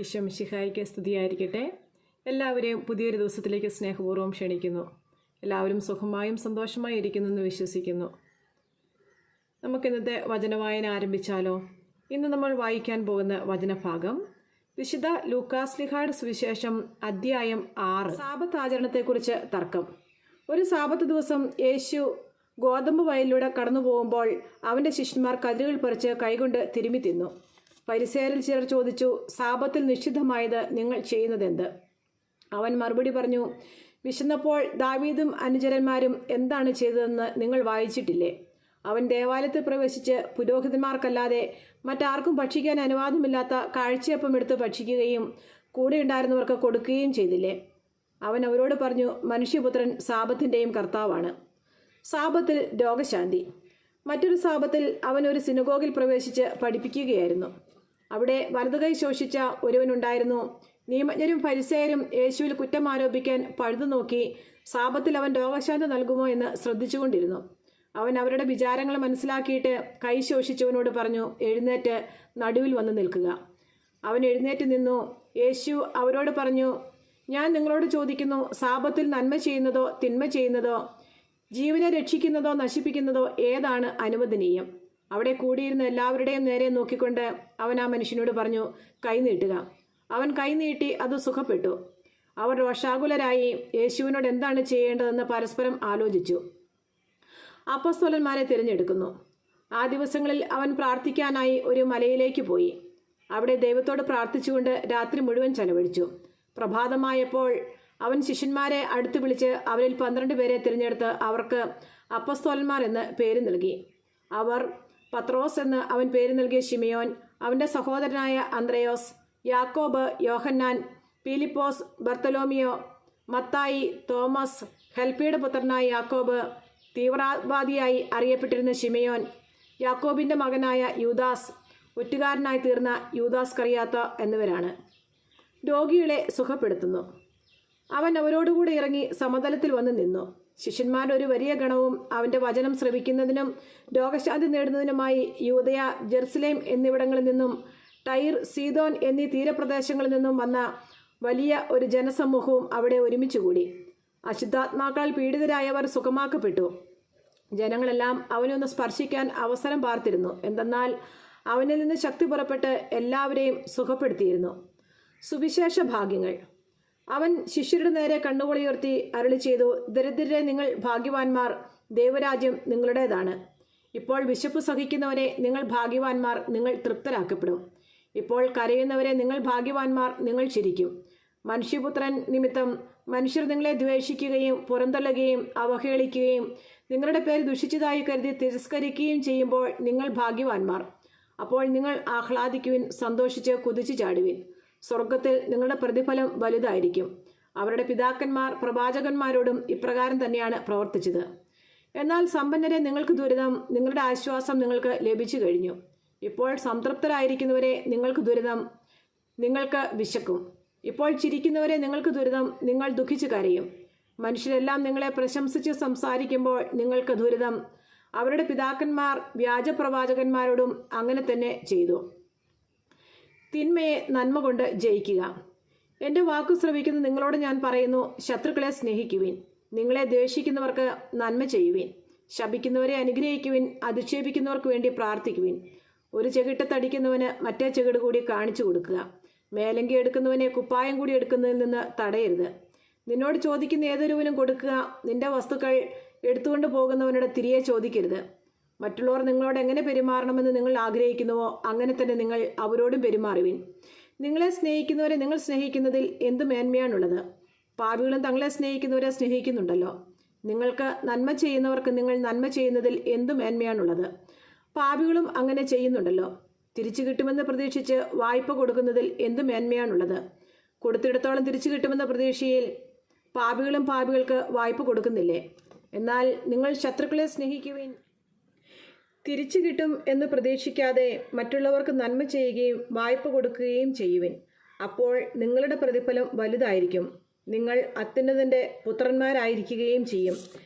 ഈശോ മിശിഹായ്ക്ക് സ്തുതിയായിരിക്കട്ടെ. എല്ലാവരെയും പുതിയൊരു ദിവസത്തിലേക്ക് സ്നേഹപൂർവ്വം ക്ഷണിക്കുന്നു. എല്ലാവരും സുഖമായും സന്തോഷമായും ഇരിക്കുന്നു എന്ന് വിശ്വസിക്കുന്നു. നമുക്കിന്നത്തെ വചനവായന ആരംഭിച്ചാലോ? ഇന്ന് നമ്മൾ വായിക്കാൻ പോകുന്ന വചനഭാഗം വിശുദ്ധ ലൂക്കാസ്ലിഹായുടെ സുവിശേഷം അധ്യായം 6. സാബത്ത് ആചരണത്തെക്കുറിച്ച് തർക്കം. ഒരു സാബത്ത് ദിവസം യേശു ഗോതമ്പ് വയലിലൂടെ കടന്നു പോകുമ്പോൾ അവൻ്റെ ശിഷ്യന്മാർ കതിരുകൾ പറിച്ച് കൈകൊണ്ട് തിരുമ്മി തിന്നു. ഫരിസേയരിൽ ചിലർ ചോദിച്ചു, സാബത്തിൽ നിഷിദ്ധമായത് നിങ്ങൾ ചെയ്യുന്നതെന്ത്? അവൻ മറുപടി പറഞ്ഞു, വിശന്നപ്പോൾ ദാവീദും അനുചരന്മാരും എന്താണ് ചെയ്തതെന്ന് നിങ്ങൾ വായിച്ചിട്ടില്ലേ? അവൻ ദേവാലയത്തിൽ പ്രവേശിച്ച് പുരോഹിതന്മാർക്കല്ലാതെ മറ്റാർക്കും ഭക്ഷിക്കാൻ അനുവാദമില്ലാത്ത കാഴ്ചയപ്പം എടുത്ത് ഭക്ഷിക്കുകയും കൂടെയുണ്ടായിരുന്നവർക്ക് കൊടുക്കുകയും ചെയ്തില്ലേ? അവൻ അവരോട് പറഞ്ഞു, മനുഷ്യപുത്രൻ സാബത്തിൻ്റെയും കർത്താവാണ്. സാബത്തിൽ രോഗശാന്തി. മറ്റൊരു സാബത്തിൽ അവൻ ഒരു സിനഗോഗിൽ പ്രവേശിച്ച് പഠിപ്പിക്കുകയായിരുന്നു. അവിടെ വലതുകൈ ശോഷിച്ച ഒരുവനുണ്ടായിരുന്നു. നിയമജ്ഞരും ഫരിസേയരും യേശുവിൽ കുറ്റം ആരോപിക്കാൻ പഴുതു നോക്കി സാബത്തിൽ അവൻ രോഗശാന്തി നൽകുമോ എന്ന് ശ്രദ്ധിച്ചുകൊണ്ടിരുന്നു. അവൻ അവരുടെ വിചാരങ്ങൾ മനസ്സിലാക്കിയിട്ട് കൈ ശോഷിച്ചവനോട് പറഞ്ഞു, എഴുന്നേറ്റ് നടുവിൽ വന്ന് നിൽക്കുക. അവൻ എഴുന്നേറ്റ് നിന്നു. യേശു അവരോട് പറഞ്ഞു, ഞാൻ നിങ്ങളോട് ചോദിക്കുന്നു, സാബത്തിൽ നന്മ ചെയ്യുന്നതോ തിന്മ ചെയ്യുന്നതോ, ജീവനെ രക്ഷിക്കുന്നതോ നശിപ്പിക്കുന്നതോ ഏതാണ് അനുവദനീയം? അവിടെ കൂടിയിരുന്ന എല്ലാവരുടെയും നേരെ നോക്കിക്കൊണ്ട് അവൻ ആ മനുഷ്യനോട് പറഞ്ഞു, കൈ നീട്ടുക. അവൻ കൈ നീട്ടി, അത് സുഖപ്പെട്ടു. അവർ രോഷാകുലരായി യേശുവിനോട് എന്താണ് ചെയ്യേണ്ടതെന്ന് പരസ്പരം ആലോചിച്ചു. അപ്പോസ്തലന്മാരെ തിരഞ്ഞെടുക്കുന്നു. ആ ദിവസങ്ങളിൽ അവൻ പ്രാർത്ഥിക്കാനായി ഒരു മലയിലേക്ക് പോയി. അവിടെ ദൈവത്തോട് പ്രാർത്ഥിച്ചുകൊണ്ട് രാത്രി മുഴുവൻ ചെലവഴിച്ചു. പ്രഭാതമായപ്പോൾ അവൻ ശിഷ്യന്മാരെ അടുത്ത് വിളിച്ച് അവരിൽ 12 പേരെ തിരഞ്ഞെടുത്ത് അവർക്ക് അപ്പോസ്തലന്മാർ എന്ന് പേര് നൽകി. അവർ പത്രോസ് എന്ന് അവൻ പേര് നൽകിയ ശിമയോൻ, അവൻ്റെ സഹോദരനായ അന്ത്രയോസ്, യാക്കോബ്, യോഹന്നാൻ, പീലിപ്പോസ്, ബർത്തലോമിയോ, മത്തായി, തോമസ്, ഹെൽപ്പിയുടെ പുത്രനായ യാക്കോബ്, തീവ്രവാദിയായി അറിയപ്പെട്ടിരുന്ന ശിമയോൻ, യാക്കോബിൻ്റെ മകനായ യൂദാസ്, ഒറ്റുകാരനായി തീർന്ന യൂദാസ് കറിയാത്ത എന്നിവരാണ്. രോഗികളെ സുഖപ്പെടുത്തുന്നു. അവൻ അവരോടുകൂടെ ഇറങ്ങി സമതലത്തിൽ വന്ന് നിന്നു. ശിഷ്യന്മാരുടെ ഒരു വലിയ ഗണവും അവൻ്റെ വചനം ശ്രവിക്കുന്നതിനും രോഗശാന്തി നേടുന്നതിനുമായി യൂദയ, ജെറുസലേം എന്നിവിടങ്ങളിൽ നിന്നും ടൈർ, സീദോൻ എന്നീ തീരപ്രദേശങ്ങളിൽ നിന്നും വന്ന വലിയ ഒരു ജനസമൂഹവും അവിടെ ഒരുമിച്ചുകൂടി. അശുദ്ധാത്മാക്കളാൽ പീഡിതരായവർ സുഖമാക്കപ്പെട്ടു. ജനങ്ങളെല്ലാം അവനൊന്ന് സ്പർശിക്കാൻ അവസരം പാർത്തിരുന്നു. എന്തെന്നാൽ അവനിൽ നിന്ന് ശക്തി പുറപ്പെട്ട് എല്ലാവരെയും സുഖപ്പെടുത്തിയിരുന്നു. സുവിശേഷ ഭാഗ്യങ്ങൾ. അവൻ ശിഷ്യരുടെ നേരെ കണ്ണുകളുയർത്തി അരുളി ചെയ്തു, ദരിദ്രരെ നിങ്ങൾ ഭാഗ്യവാന്മാർ, ദൈവരാജ്യം നിങ്ങളുടേതാണ്. ഇപ്പോൾ വിശപ്പ് സഹിക്കുന്നവരെ നിങ്ങൾ ഭാഗ്യവാന്മാർ, നിങ്ങൾ തൃപ്തരാക്കപ്പെടും. ഇപ്പോൾ കരയുന്നവരെ നിങ്ങൾ ഭാഗ്യവാന്മാർ, നിങ്ങൾ ചിരിക്കും. മനുഷ്യപുത്രൻ നിമിത്തം മനുഷ്യർ നിങ്ങളെ ദ്വേഷിക്കുകയും പുറന്തള്ളുകയും അവഹേളിക്കുകയും നിങ്ങളുടെ പേര് ദുഷിച്ചതായി കരുതി തിരസ്കരിക്കുകയും ചെയ്യുമ്പോൾ നിങ്ങൾ ഭാഗ്യവാന്മാർ. അപ്പോൾ നിങ്ങൾ ആഹ്ലാദിക്കുവിൻ, സന്തോഷിച്ച് കുതിച്ചു ചാടുവിൻ. സ്വർഗത്തിൽ നിങ്ങളുടെ പ്രതിഫലം വലുതായിരിക്കും. അവരുടെ പിതാക്കന്മാർ പ്രവാചകന്മാരോടും ഇപ്രകാരം തന്നെയാണ് പ്രവർത്തിച്ചത്. എന്നാൽ സമ്പന്നരെ നിങ്ങൾക്ക് ദുരിതം, നിങ്ങളുടെ ആശ്വാസം നിങ്ങൾക്ക് ലഭിച്ചു കഴിഞ്ഞു. ഇപ്പോൾ സംതൃപ്തരായിരിക്കുന്നവരെ നിങ്ങൾക്ക് ദുരിതം, നിങ്ങൾക്ക് വിശക്കും. ഇപ്പോൾ ചിരിക്കുന്നവരെ നിങ്ങൾക്ക് ദുരിതം, നിങ്ങൾ ദുഃഖിച്ചു കരയും. മനുഷ്യരെല്ലാം നിങ്ങളെ പ്രശംസിച്ച് സംസാരിക്കുമ്പോൾ നിങ്ങൾക്ക് ദുരിതം. അവരുടെ പിതാക്കന്മാർ വ്യാജപ്രവാചകന്മാരോടും അങ്ങനെ തന്നെ ചെയ്തു. തിന്മയെ നന്മ കൊണ്ട് ജയിക്കുക. എൻ്റെ വാക്കു ശ്രവിക്കുന്ന നിങ്ങളോട് ഞാൻ പറയുന്നു, ശത്രുക്കളെ സ്നേഹിക്കുവിൻ, നിങ്ങളെ ദ്വേഷിക്കുന്നവർക്ക് നന്മ ചെയ്യുവിൻ, ശപിക്കുന്നവരെ അനുഗ്രഹിക്കുവിൻ, അധിക്ഷേപിക്കുന്നവർക്ക് വേണ്ടി പ്രാർത്ഥിക്കുവിൻ. ഒരു ചെകിട്ട് തടിക്കുന്നവന് മറ്റേ ചെകിട് കൂടി കാണിച്ചു കൊടുക്കുക. മേലങ്കി എടുക്കുന്നവനെ കുപ്പായം കൂടി എടുക്കുന്നതിൽ നിന്ന് തടയരുത്. നിന്നോട് ചോദിക്കുന്ന ഏതൊരുവനും കൊടുക്കുക. നിന്റെ വസ്തുക്കൾ എടുത്തുകൊണ്ട് പോകുന്നവനോട് തിരികെ ചോദിക്കരുത്. മറ്റുള്ളവർ നിങ്ങളോട് എങ്ങനെ പെരുമാറണമെന്ന് നിങ്ങൾ ആഗ്രഹിക്കുന്നുവോ അങ്ങനെ തന്നെ നിങ്ങൾ അവരോടും പെരുമാറുവിൻ. നിങ്ങളെ സ്നേഹിക്കുന്നവരെ നിങ്ങൾ സ്നേഹിക്കുന്നതിൽ എന്ത് മേന്മയാണുള്ളത്? പാപികളും തങ്ങളെ സ്നേഹിക്കുന്നവരെ സ്നേഹിക്കുന്നുണ്ടല്ലോ. നിങ്ങൾക്ക് നന്മ ചെയ്യുന്നവർക്ക് നിങ്ങൾ നന്മ ചെയ്യുന്നതിൽ എന്ത് മേന്മയാണുള്ളത്? പാപികളും അങ്ങനെ ചെയ്യുന്നുണ്ടല്ലോ. തിരിച്ചു കിട്ടുമെന്ന് പ്രതീക്ഷിച്ച് വായ്പ കൊടുക്കുന്നതിൽ എന്ത് മേന്മയാണുള്ളത്? കൊടുത്തിടത്തോളം തിരിച്ചു കിട്ടുമെന്ന പ്രതീക്ഷയിൽ പാപികൾക്ക് വായ്പ കൊടുക്കുന്നില്ലേ? എന്നാൽ നിങ്ങൾ ശത്രുക്കളെ സ്നേഹിക്കുവിൻ. തിരിച്ചു കിട്ടും എന്ന് പ്രതീക്ഷിക്കാതെ മറ്റുള്ളവർക്ക് നന്മ ചെയ്യുകയും വായ്പ കൊടുക്കുകയും ചെയ്യുവിൻ. അപ്പോൾ നിങ്ങളുടെ പ്രതിഫലം വലുതായിരിക്കും. നിങ്ങൾ അത്യുന്നതൻ്റെ പുത്രന്മാരായിരിക്കുകയും ചെയ്യും.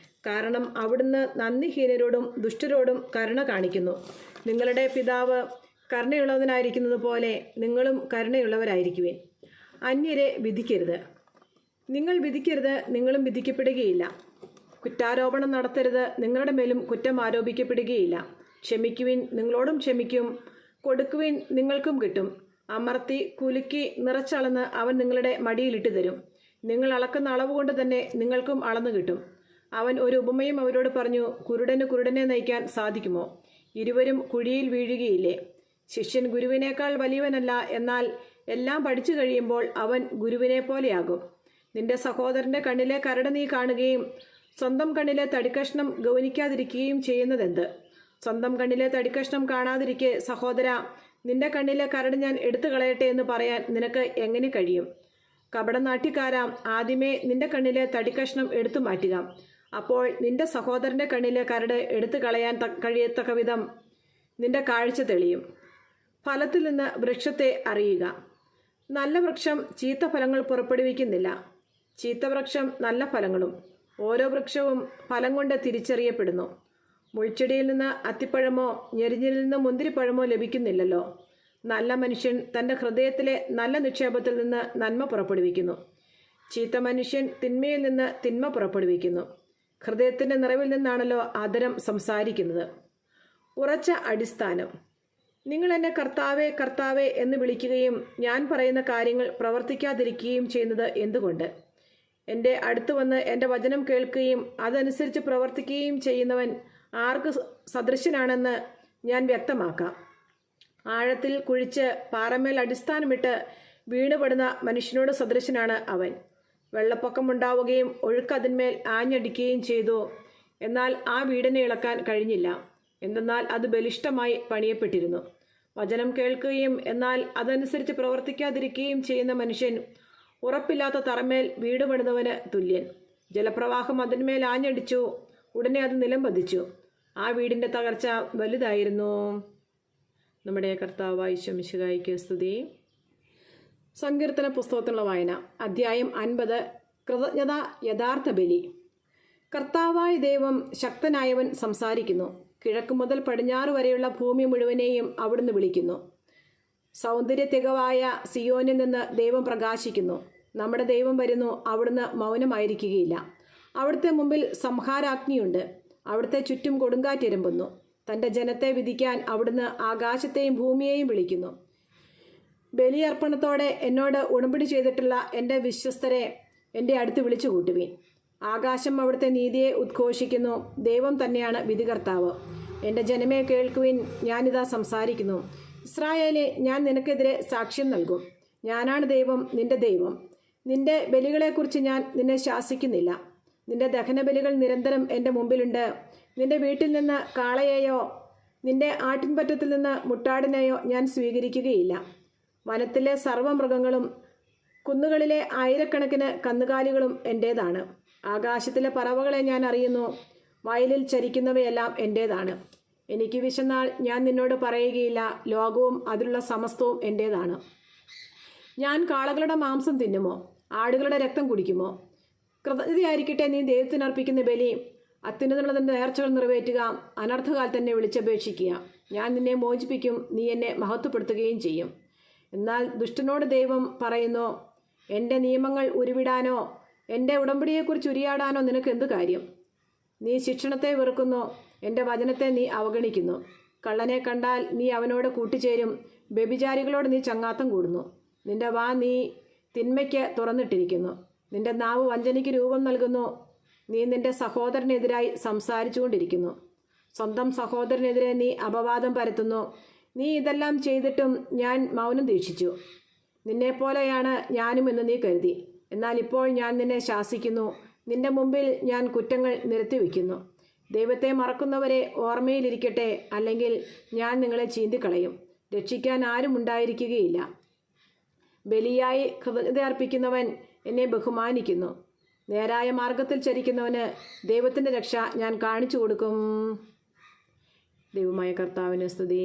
കാരണം അവിടുന്ന് നന്ദിഹീനരോടും ദുഷ്ടരോടും കരുണ കാണിക്കുന്നു. നിങ്ങളുടെ പിതാവ് കരുണയുള്ളവനായിരിക്കുന്നത് പോലെ നിങ്ങളും കരുണയുള്ളവരായിരിക്കുവിൻ. അന്യരെ വിധിക്കരുത്. നിങ്ങൾ വിധിക്കരുത്, നിങ്ങളും വിധിക്കപ്പെടുകയില്ല. കുറ്റാരോപണം നടത്തരുത്, നിങ്ങളുടെ മേലും കുറ്റം ആരോപിക്കപ്പെടുകയില്ല. ക്ഷമിക്കുവിൻ, നിങ്ങളോടും ക്ഷമിക്കും. കൊടുക്കുവിൻ, നിങ്ങൾക്കും കിട്ടും. അമർത്തി കുലുക്കി നിറച്ചളന്ന് അവൻ നിങ്ങളുടെ മടിയിലിട്ട് തരും. നിങ്ങൾ അളക്കുന്ന അളവ് കൊണ്ട് തന്നെ നിങ്ങൾക്കും അളന്നു കിട്ടും. അവൻ ഒരു ഉപമയും അവരോട് പറഞ്ഞു, കുരുടന് കുരുടനെ നയിക്കാൻ സാധിക്കുമോ? ഇരുവരും കുഴിയിൽ വീഴുകയില്ലേ? ശിഷ്യൻ ഗുരുവിനേക്കാൾ വലിയവനല്ല, എന്നാൽ എല്ലാം പഠിച്ചു കഴിയുമ്പോൾ അവൻ ഗുരുവിനെ പോലെയാകും. നിന്റെ സഹോദരൻ്റെ കണ്ണിലെ കരട് നീ കാണുകയും സ്വന്തം കണ്ണിലെ തടിക്കഷ്ണം ഗൗനിക്കാതിരിക്കുകയും ചെയ്യുന്നതെന്ത്? സ്വന്തം കണ്ണിലെ തടിക്കഷ്ണം കാണാതിരിക്കെ സഹോദര, നിന്റെ കണ്ണിലെ കരട് ഞാൻ എടുത്തു കളയട്ടെ എന്ന് പറയാൻ നിനക്ക് എങ്ങനെ കഴിയും? കപടനാട്യക്കാരാ, ആദ്യമേ നിന്റെ കണ്ണിലെ തടിക്കഷ്ണം എടുത്തു മാറ്റുക. അപ്പോൾ നിന്റെ സഹോദരൻ്റെ കണ്ണിലെ കരട് എടുത്തു കളയാൻ കഴിയത്തക്ക വിധം നിന്റെ കാഴ്ച തെളിയും. ഫലത്തിൽ നിന്ന് വൃക്ഷത്തെ അറിയുക. നല്ല വൃക്ഷം ചീത്ത ഫലങ്ങൾ പുറപ്പെടുവിക്കുന്നില്ല, ചീത്ത വൃക്ഷം നല്ല ഫലങ്ങളും. ഓരോ വൃക്ഷവും ഫലം കൊണ്ട് തിരിച്ചറിയപ്പെടുന്നു. മുൾച്ചെടിയിൽ നിന്ന് അത്തിപ്പഴമോ ഞെരിഞ്ഞിൽ നിന്ന് മുന്തിരിപ്പഴമോ ലഭിക്കുന്നില്ലല്ലോ. നല്ല മനുഷ്യൻ തൻ്റെ ഹൃദയത്തിലെ നല്ല നിക്ഷേപത്തിൽ നിന്ന് നന്മ പുറപ്പെടുവിക്കുന്നു. ചീത്ത മനുഷ്യൻ തിന്മയിൽ നിന്ന് തിന്മ പുറപ്പെടുവിക്കുന്നു. ഹൃദയത്തിൻ്റെ നിറവിൽ നിന്നാണല്ലോ ആദരം സംസാരിക്കുന്നത്. ഉറച്ച അടിസ്ഥാനം. നിങ്ങൾ എന്നെ കർത്താവേ കർത്താവേ എന്ന് വിളിക്കുകയും ഞാൻ പറയുന്ന കാര്യങ്ങൾ പ്രവർത്തിക്കാതിരിക്കുകയും ചെയ്യുന്നത് എന്തുകൊണ്ട്? എൻ്റെ അടുത്ത് വന്ന് എൻ്റെ വചനം കേൾക്കുകയും അതനുസരിച്ച് പ്രവർത്തിക്കുകയും ചെയ്യുന്നവൻ ആർക്ക് സദൃശനാണെന്ന് ഞാൻ വ്യക്തമാക്കാം. ആഴത്തിൽ കുഴിച്ച് പാറമേൽ അടിസ്ഥാനമിട്ട് വീണുപെടുന്ന മനുഷ്യനോട് സദൃശനാണ് അവൻ. വെള്ളപ്പൊക്കമുണ്ടാവുകയും ഒഴുക്ക് അതിന്മേൽ ആഞ്ഞടിക്കുകയും ചെയ്തു, എന്നാൽ ആ വീടിനെ ഇളക്കാൻ കഴിഞ്ഞില്ല. എന്തെന്നാൽ അത് ബലിഷ്ഠമായി പണിയപ്പെട്ടിരുന്നു. വചനം കേൾക്കുകയും എന്നാൽ അതനുസരിച്ച് പ്രവർത്തിക്കാതിരിക്കുകയും ചെയ്യുന്ന മനുഷ്യൻ ഉറപ്പില്ലാത്ത തറമേൽ വീട് പണിതവന് തുല്യൻ. ജലപ്രവാഹം അതിന്മേൽ ആഞ്ഞടിച്ചു, ഉടനെ അത് നിലം പതിച്ചു. ആ വീടിൻ്റെ തകർച്ച വലുതായിരുന്നു. നമ്മുടെ കർത്താവായ ഈശോ മിശിഹായ്ക്ക് സ്തുതി. സങ്കീർത്തന പുസ്തകത്തിലുള്ള വായന. അധ്യായം 50. കൃതജ്ഞത യഥാർത്ഥ ബലി. കർത്താവായ ദൈവം ശക്തനായവൻ സംസാരിക്കുന്നു. കിഴക്ക് മുതൽ പടിഞ്ഞാറ് വരെയുള്ള ഭൂമി മുഴുവനെയും അവിടുന്ന് വിളിക്കുന്നു. സൗന്ദര്യ തികവായ സിയോനിൽ നിന്ന് ദൈവം പ്രകാശിക്കുന്നു. നമ്മുടെ ദൈവം വരുന്നു, അവിടുന്ന് മൗനമായിരിക്കുകയില്ല. അവിടുത്തെ മുമ്പിൽ സംഹാരാഗ്നിയുണ്ട്, അവിടുത്തെ ചുറ്റും കൊടുങ്കാറ്റിരമ്പുന്നു. തൻ്റെ ജനത്തെ വിധിക്കാൻ അവിടുന്ന് ആകാശത്തെയും ഭൂമിയെയും വിളിക്കുന്നു. ബലിയർപ്പണത്തോടെ എന്നോട് ഉടമ്പടി ചെയ്തിട്ടുള്ള എൻ്റെ വിശ്വസ്തരെ എൻ്റെ അടുത്ത് വിളിച്ചു കൂട്ടുവീൻ. ആകാശം അവിടുത്തെ നീതിയെ ഉദ്ഘോഷിക്കുന്നു. ദൈവം തന്നെയാണ് വിധികർത്താവ്. എൻ്റെ ജനമേ കേൾക്കുവിൻ, ഞാനിതാ സംസാരിക്കുന്നു. ഇസ്രായേലേ, ഞാൻ നിനക്കെതിരെ സാക്ഷ്യം നൽകും. ഞാനാണ് ദൈവം, നിന്റെ ദൈവം. നിന്റെ ബലികളെക്കുറിച്ച് ഞാൻ നിന്നെ ശാസിക്കുന്നില്ല. നിന്റെ ദഹനബലികൾ നിരന്തരം എൻ്റെ മുമ്പിലുണ്ട്. നിന്റെ വീട്ടിൽ നിന്ന് കാളയെയോ നിന്റെ ആട്ടിൻപറ്റത്തിൽ നിന്ന് മുട്ടാടിനെയോ ഞാൻ സ്വീകരിക്കുകയില്ല. വനത്തിലെ സർവ്വമൃഗങ്ങളും കുന്നുകളിലെ ആയിരക്കണക്കിന് കന്നുകാലികളും എൻ്റേതാണ്. ആകാശത്തിലെ പറവകളെ ഞാൻ അറിയുന്നു, വയലിൽ ചരിക്കുന്നവയെല്ലാം എൻ്റേതാണ്. എനിക്ക് വിശന്നാൽ ഞാൻ നിന്നോട് പറയുകയില്ല, ലോകവും അതിലുള്ള സമസ്തവും എൻ്റേതാണ്. ഞാൻ കാളകളുടെ മാംസം തിന്നുമോ? ആടുകളുടെ രക്തം കുടിക്കുമോ? കൃതജ്ഞതയായിരിക്കട്ടെ നീ ദൈവത്തിനർപ്പിക്കുന്ന ബലി. അത്യുന്നതനുള്ളതിൻ്റെ നേർച്ചകൾ നിറവേറ്റുക. അനർത്ഥകാൽ തന്നെ വിളിച്ചപേക്ഷിക്കുക. ഞാൻ നിന്നെ മോചിപ്പിക്കും, നീ എന്നെ മഹത്വപ്പെടുത്തുകയും ചെയ്യും. എന്നാൽ ദുഷ്ടനോട് ദൈവം പറയുന്നു, എൻ്റെ നിയമങ്ങൾ ഉരുവിടാനോ എൻ്റെ ഉടമ്പടിയെക്കുറിച്ച് ഉരിയാടാനോ നിനക്ക് എന്ത് കാര്യം? നീ ശിക്ഷണത്തെ വെറുക്കുന്നു, എൻ്റെ വചനത്തെ നീ അവഗണിക്കുന്നു. കള്ളനെ കണ്ടാൽ നീ അവനോട് കൂട്ടുചേരും, വ്യഭിചാരികളോട് നീ ചങ്ങാത്തം കൂടുന്നു. നിന്റെ വാ നീ തിന്മയ്ക്ക് തുറന്നിട്ടിരിക്കുന്നു, നിന്റെ നാവ് വഞ്ചനയ്ക്ക് രൂപം നൽകുന്നു. നീ നിന്റെ സഹോദരനെതിരായി സംസാരിച്ചുകൊണ്ടിരിക്കുന്നു, സ്വന്തം സഹോദരനെതിരെ നീ അപവാദം പരത്തുന്നു. നീ ഇതെല്ലാം ചെയ്തിട്ടും ഞാൻ മൗനം ദീക്ഷിച്ചു. നിന്നെപ്പോലെയാണ് ഞാനും എന്ന് നീ കരുതി. എന്നാൽ ഇപ്പോൾ ഞാൻ നിന്നെ ശാസിക്കുന്നു, നിന്റെ മുമ്പിൽ ഞാൻ കുറ്റങ്ങൾ നിരത്തിവെക്കുന്നു. ദൈവത്തെ മറക്കുന്നവരെ ഓർമ്മയിലിരിക്കട്ടെ, അല്ലെങ്കിൽ ഞാൻ നിങ്ങളെ ചീന്തിക്കളയും. രക്ഷിക്കാൻ ആരും ഉണ്ടായിരിക്കുകയില്ല. ബലിയായി കൃതജ്ഞത അർപ്പിക്കുന്നവൻ എന്നെ ബഹുമാനിക്കുന്നു. നേരായ മാർഗത്തിൽ ചരിക്കുന്നവന് ദൈവത്തിൻ്റെ രക്ഷ ഞാൻ കാണിച്ചു കൊടുക്കും. ദൈവമായ കർത്താവിന് സ്തുതി.